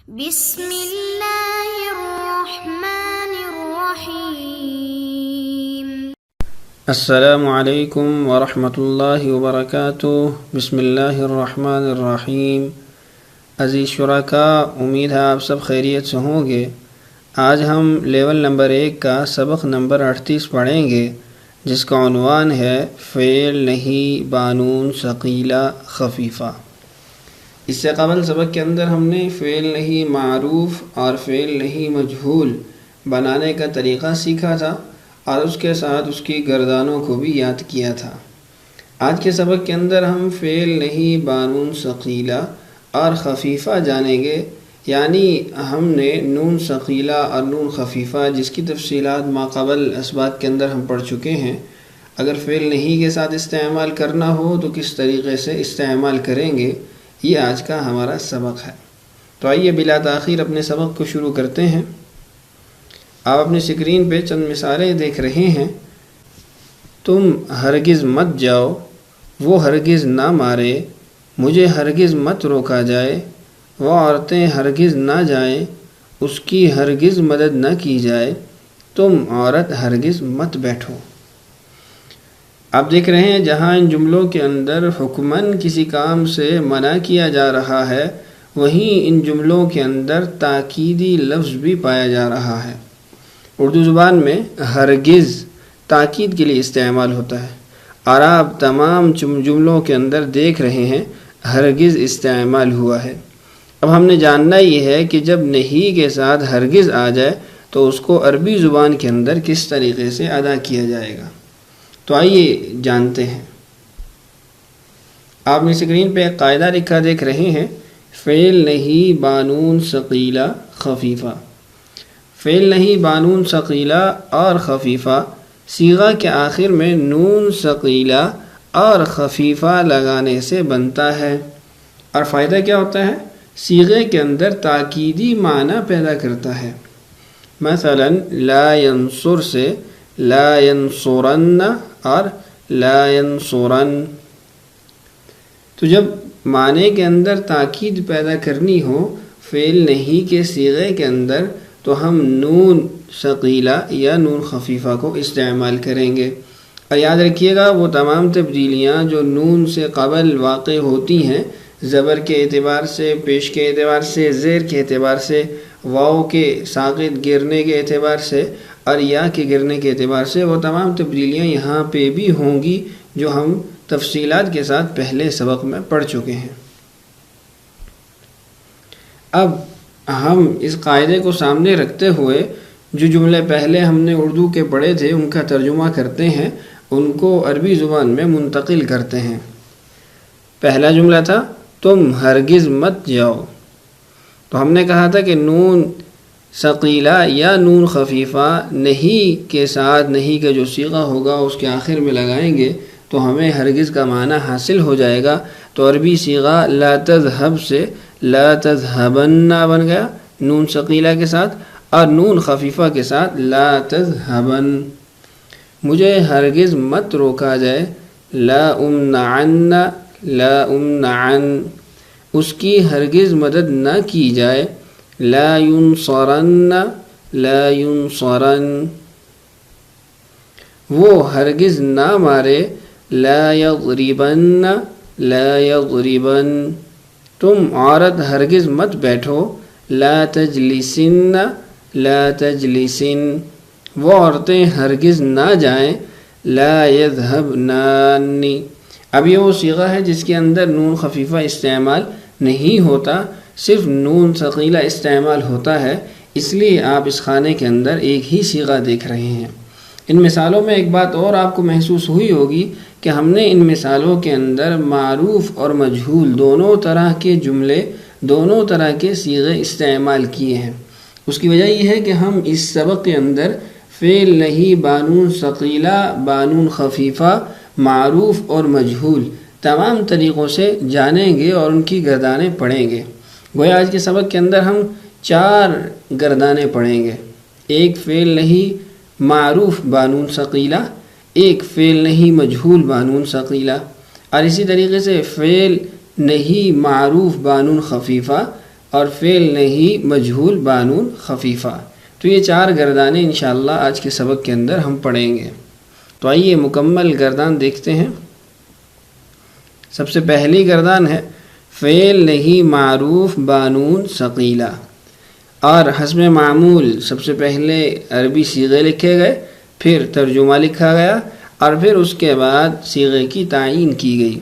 بسم اللہ الرحمن الرحیم۔ السلام علیکم ورحمۃ اللہ وبرکاتہ۔ بسم اللہ الرحمن الرحیم۔ عزیز شرکاء، امید ہے آپ سب خیریت سے ہوں گے۔ آج ہم لیول نمبر 1 کا سبق نمبر 38 پڑھیں گے، جس کا عنوان ہے فعل نہیں بانون ثقیلہ خفیفہ۔ اس سے قبل سبق کے اندر ہم نے فعل نہیں معروف اور فعل نہیں مجہول بنانے کا طریقہ سیکھا تھا اور اس کے ساتھ اس کی گردانوں کو بھی یاد کیا تھا۔ آج کے سبق کے اندر ہم فعل نہیں بانون ثقیلہ اور خفیفہ جانیں گے، یعنی ہم نے نون ثقیلہ اور نون خفیفہ جس کی تفصیلات ماقبل اسباق کے اندر ہم پڑھ چکے ہیں، اگر فعل نہیں کے ساتھ استعمال کرنا ہو تو کس طریقے سے استعمال کریں گے، یہ آج کا ہمارا سبق ہے۔ تو آئیے بلا تاخیر اپنے سبق کو شروع کرتے ہیں۔ آپ اپنی اسکرین پہ چند مثالیں دیکھ رہے ہیں۔ تم ہرگز مت جاؤ، وہ ہرگز نہ مارے، مجھے ہرگز مت روکا جائے، وہ عورتیں ہرگز نہ جائیں، اس کی ہرگز مدد نہ کی جائے، تم عورت ہرگز مت بیٹھو۔ آپ دیکھ رہے ہیں جہاں ان جملوں کے اندر حکماً کسی کام سے منع کیا جا رہا ہے، وہیں ان جملوں کے اندر تاکیدی لفظ بھی پایا جا رہا ہے۔ اردو زبان میں ہرگز تاکید کے لیے استعمال ہوتا ہے، اور آپ تمام جملوں کے اندر دیکھ رہے ہیں ہرگز استعمال ہوا ہے۔ اب ہم نے جاننا یہ ہے کہ جب نہیں کے ساتھ ہرگز آ جائے تو اس کو عربی زبان کے اندر کس طریقے سے ادا کیا جائے گا۔ تو آئیے جانتے ہیں۔ آپ نے اسکرین پہ ایک قاعدہ لکھا دیکھ رہے ہیں، فعل نہیں بانون ثقیلہ خفیفہ۔ فعل نہیں بانون ثقیلہ اور خفیفہ صیغہ کے آخر میں نون ثقیلہ اور خفیفہ لگانے سے بنتا ہے، اور فائدہ کیا ہوتا ہے؟ صیغے کے اندر تاکیدی معنی پیدا کرتا ہے۔ مثلا لا ینصر سے لا ینصرن اور لا ینصرن۔ تو جب معنی کے اندر تاکید پیدا کرنی ہو فعل نہیں کے صیغے کے اندر، تو ہم نون ثقیلہ یا نون خفیفہ کو استعمال کریں گے۔ اور یاد رکھیے گا وہ تمام تبدیلیاں جو نون سے قبل واقع ہوتی ہیں، زبر کے اعتبار سے، پیش کے اعتبار سے، زیر کے اعتبار سے، واو کے ساقط گرنے کے اعتبار سے اور یا کے گرنے کے اعتبار سے، وہ تمام تبدیلیاں یہاں پہ بھی ہوں گی جو ہم تفصیلات کے ساتھ پہلے سبق میں پڑھ چکے ہیں۔ اب ہم اس قاعدے کو سامنے رکھتے ہوئے جو جملے پہلے ہم نے اردو کے پڑھے تھے ان کا ترجمہ کرتے ہیں، ان کو عربی زبان میں منتقل کرتے ہیں۔ پہلا جملہ تھا تم ہرگز مت جاؤ۔ تو ہم نے کہا تھا کہ نون ثقیلہ یا نون خفیفہ نہیں کے ساتھ نہیں کا جو صیغہ ہوگا اس کے آخر میں لگائیں گے تو ہمیں ہرگز کا معنی حاصل ہو جائے گا۔ تو عربی صیغہ لا تذهب سے لا تذهبن بن گیا نون ثقیلہ کے ساتھ، اور نون خفیفہ کے ساتھ لا تذهبن۔ مجھے ہرگز مت روکا جائے لا امنعن لا امنعن، اس کی ہرگز مدد نہ کی جائے لا ینصرن لا ینصرن، وہ ہرگز نہ مارے لا یضربن لا یضربن، تم عورت ہرگز مت بیٹھو لا تجلسن لا تجلسن، وہ عورتیں ہرگز نہ جائیں لا یذهبنان۔ اب یہ وہ صیغہ ہے جس کے اندر نون خفیفہ استعمال نہیں ہوتا، صرف نون ثقیلہ استعمال ہوتا ہے، اس لیے آپ اس خانے کے اندر ایک ہی صیغہ دیکھ رہے ہیں۔ ان مثالوں میں ایک بات اور آپ کو محسوس ہوئی ہوگی کہ ہم نے ان مثالوں کے اندر معروف اور مجہول دونوں طرح کے جملے، دونوں طرح کے صیغے استعمال کیے ہیں۔ اس کی وجہ یہ ہے کہ ہم اس سبق کے اندر فعل نہیں بانون ثقیلہ بانون خفیفہ معروف اور مجہول تمام طریقوں سے جانیں گے اور ان کی گردانیں پڑھیں گے۔ گویا آج کے سبق کے اندر ہم 4 گردانیں پڑھیں گے، ایک فعل نہیں معروف بانون ثقیلہ، ایک فعل نہیں مجہول بانون ثقیلہ، اور اسی طریقے سے فعل نہیں معروف بانون خفیفہ، اور فعل نہیں مجہول بانون خفیفہ۔ تو یہ 4 گردانیں انشاءاللہ آج کے سبق کے اندر ہم پڑھیں گے۔ تو آئیے مکمل گردان دیکھتے ہیں۔ سب سے پہلی گردان ہے فعل نہیں معروف بانون ثقیلہ، اور حسب معمول سب سے پہلے عربی صیغے لکھے گئے، پھر ترجمہ لکھا گیا، اور پھر اس کے بعد صیغے کی تعیین کی گئی۔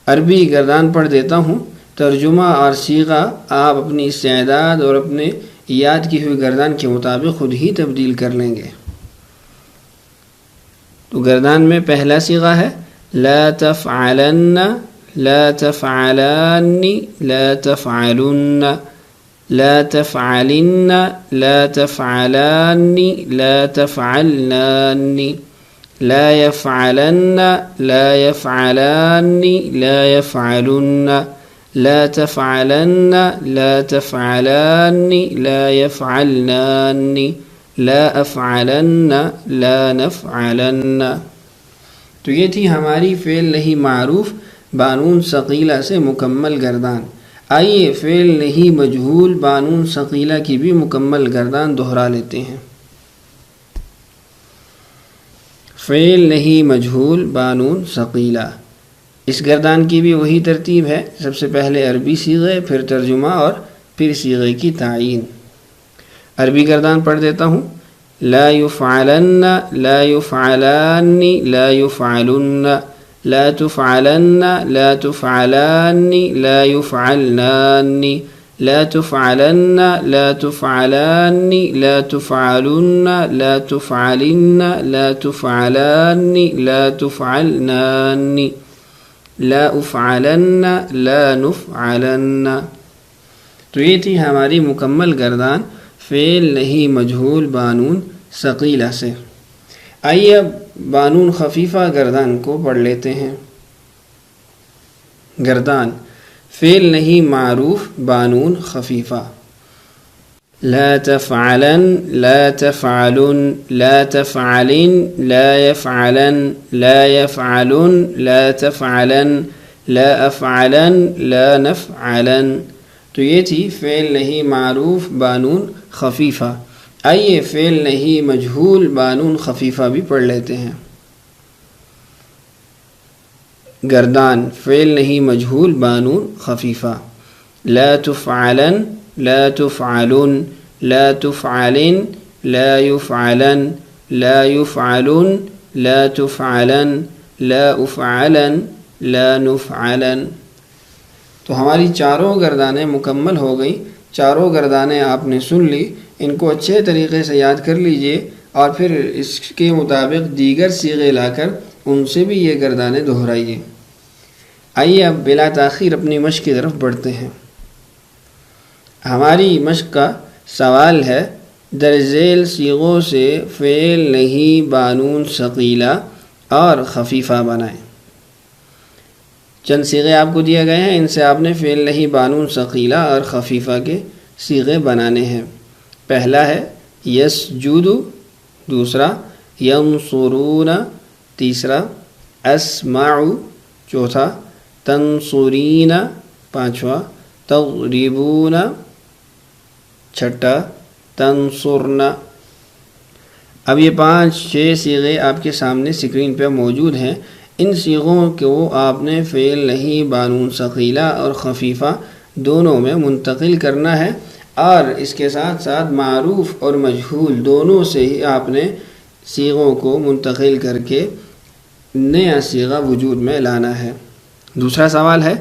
عربی گردان پڑھ دیتا ہوں، ترجمہ اور صیغہ آپ اپنی استعداد اور اپنے یاد کی ہوئی گردان کے مطابق خود ہی تبدیل کر لیں گے۔ تو گردان میں پہلا صیغہ ہے لا تفعلن، لا تفعلان، لا تفعلن، لا تفعلن، لا تفعلان، لا تفعلنان، لا يفعلن، لا يفعلان، لا يفعلن، لا تفعلن، لا تفعلان، لا يفعلنان، لا افعلن، لا نفعلن۔ تو یہ تھی ہماری فعل نہیں معروف بانون ثقیلہ سے مکمل گردان۔ آئیے فعل نہیں مجہول بانون ثقیلہ کی بھی مکمل گردان دہرا لیتے ہیں۔ فعل نہیں مجہول بانون ثقیلہ، اس گردان کی بھی وہی ترتیب ہے، سب سے پہلے عربی صیغے، پھر ترجمہ اور پھر صیغے کی تعیین۔ عربی گردان پڑھ دیتا ہوں لا يفعلن، لا يفعلان، لا يفعلن، لا تفعلن، لا تفعلان، لا يفعلنان، لا تفعلن، لا تفعلان، لا تفعلن، لا تفعلن، لا تفعلان، لا تفعلنان، لا افعلن، لا نفعلن۔ تو یہ تھی ہماری مکمل گردان فعل نہیں مجہول بانون ثقیلہ سے۔ آئیے اب بانون خفیفہ گردان کو پڑھ لیتے ہیں۔ گردان فعل نہیں معروف بانون خفیفہ لا تفعلن، لا تفعلن، لا تفعلن، لا يفعلن، لا يفعلن، لا تفعلن، لا افعلن، لا نفعلن۔ تو یہ تھی فعل نہیں معروف بانون خفیفہ۔ آئیے فعل نہیں مجہول بانون خفیفہ بھی پڑھ لیتے ہیں۔ گردان فعل نہیں مجہول بانون خفیفہ لا تفعلن، لا تفعلن، لا تفعلن، لا يفعلن، لا يفعلن، لا تفعلن، لا افعلن، لا نفعلن۔ تو ہماری 4 گردانیں مکمل ہو گئی۔ 4 گردانیں آپ نے سن لی، ان کو اچھے طریقے سے یاد کر لیجئے، اور پھر اس کے مطابق دیگر صیغے لا کر ان سے بھی یہ گردانیں دہرائیے۔ آئیے اب بلا تاخیر اپنی مشق کی طرف بڑھتے ہیں۔ ہماری مشق کا سوال ہے درج ذیل صیغوں سے فعل نہیں بانون ثقیلہ اور خفیفہ بنائیں۔ چند صیغے آپ کو دیے گئے ہیں، ان سے آپ نے فعل نہیں بانون ثقیلہ اور خفیفہ کے صیغے بنانے ہیں۔ پہلا ہے یسجد، دوسرا ینصرون، تیسرا اسمع، چوتھا تنصرین، پانچواں تضربون، چھٹا تنصرن۔ اب یہ 5-6 صیغے آپ کے سامنے اسکرین پہ موجود ہیں۔ ان صیغوں کو آپ نے فعل نہیں بانون ثقیلہ اور خفیفہ دونوں میں منتقل کرنا ہے، اور اس کے ساتھ ساتھ معروف اور مجہول دونوں سے ہی آپ نے صیغوں کو منتقل کر کے نیا صیغہ وجود میں لانا ہے۔ دوسرا سوال ہے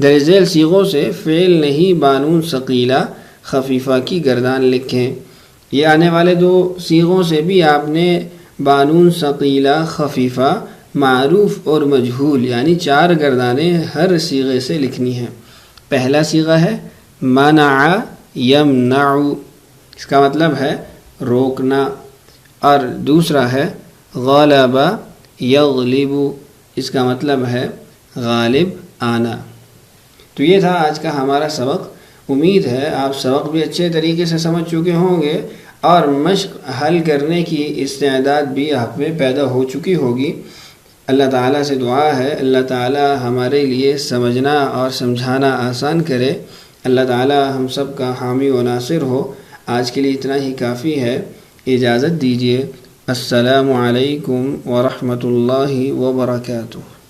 درج ذیل صیغوں سے فعل نہیں بانون ثقیلہ خفیفہ کی گردان لکھیں۔ یہ آنے والے 2 صیغوں سے بھی آپ نے بانون ثقیلہ خفیفہ معروف اور مجہول یعنی 4 گردانیں ہر صیغے سے لکھنی ہیں۔ پہلا صیغہ ہے منع یمنع، اس کا مطلب ہے روکنا، اور دوسرا ہے غلب یغلب، اس کا مطلب ہے غالب آنا۔ تو یہ تھا آج کا ہمارا سبق۔ امید ہے آپ سبق بھی اچھے طریقے سے سمجھ چکے ہوں گے، اور مشق حل کرنے کی استعداد بھی آپ میں پیدا ہو چکی ہوگی۔ اللہ تعالیٰ سے دعا ہے اللہ تعالیٰ ہمارے لیے سمجھنا اور سمجھانا آسان کرے۔ اللہ تعالی ہم سب کا حامی و ناصر ہو۔ آج کے لیے اتنا ہی کافی ہے، اجازت دیجیے۔ السلام علیکم ورحمۃ اللہ وبرکاتہ۔